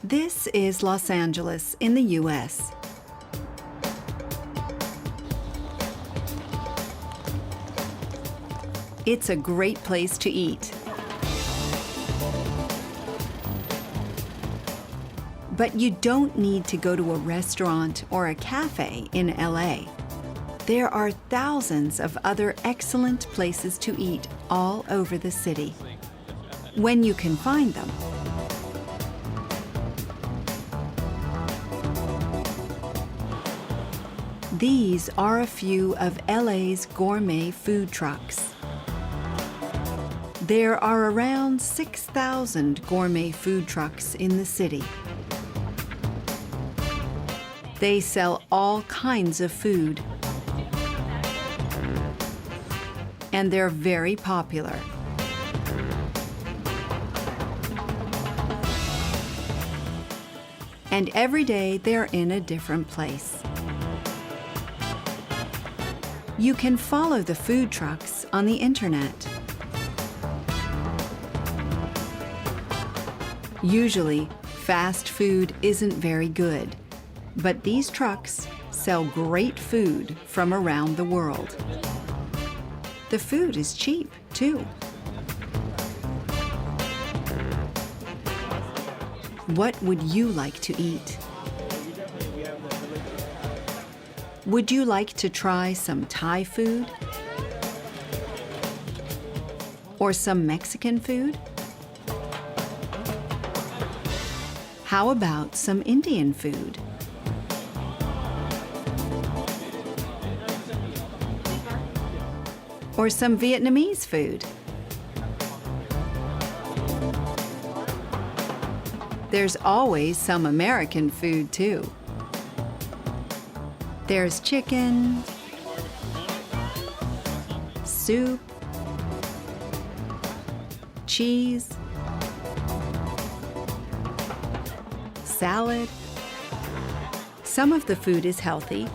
This is Los Angeles in the U.S. It's a great place to eat. But you don't need to go to a restaurant or a cafe in LA. There are thousands of other excellent places to eat all over the city, when you can find them. These are a few of LA's gourmet food trucks. There are around 6,000 gourmet food trucks in the city. They sell all kinds of food, and they're very popular. And every day they're in a different place. You can follow the food trucks on the internet. Usually, fast food isn't very good, but these trucks sell great food from around the world. The food is cheap, too. What would you like to eat? Would you like to try some Thai food? Or some Mexican food? How about some Indian food? Or some Vietnamese food? There's always some American food, too. There's chicken, soup, cheese, salad. Some of the food is healthy,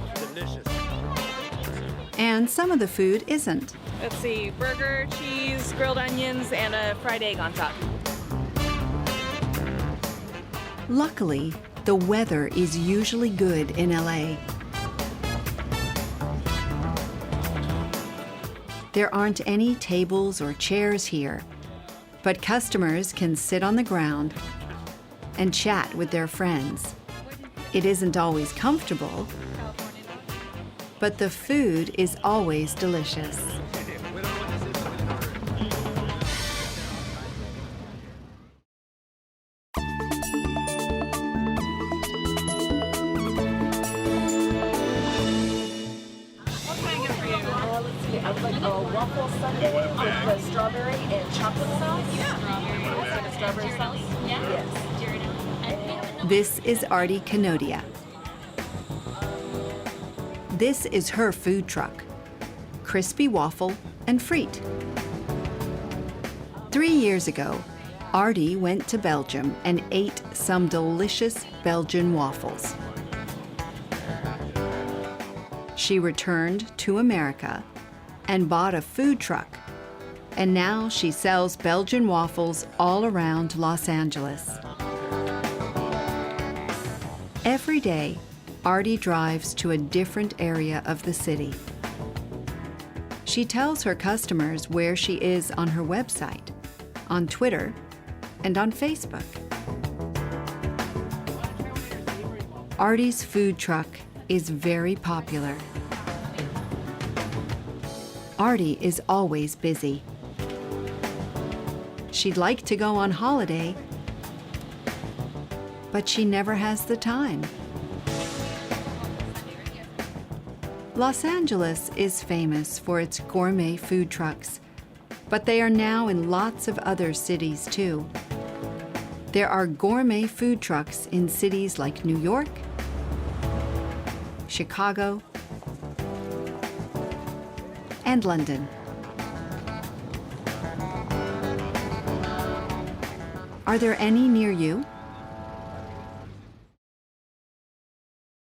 and some of the food isn't. Let's see, burger, cheese, grilled onions, and a fried egg on top. Luckily, the weather is usually good in LA. There aren't any tables or chairs here, but customers can sit on the ground and chat with their friends. It isn't always comfortable, but the food is always delicious. I'd like a waffle sundae with the strawberry and chocolate sauce. Yeah. Strawberry sauce? Yeah. Yes. This is Artie Kanodia. This is her food truck, Crispy Waffle and Friet. 3 years ago, Artie went to Belgium and ate some delicious Belgian waffles. She returned to America and bought a food truck, and now she sells Belgian waffles all around Los Angeles. Every day, Artie drives to a different area of the city. She tells her customers where she is on her website, on Twitter, and on Facebook. Artie's food truck is very popular. Artie is always busy. She'd like to go on holiday, but she never has the time. Los Angeles is famous for its gourmet food trucks, but they are now in lots of other cities too. There are gourmet food trucks in cities like New York, Chicago, and London. Are there any near you?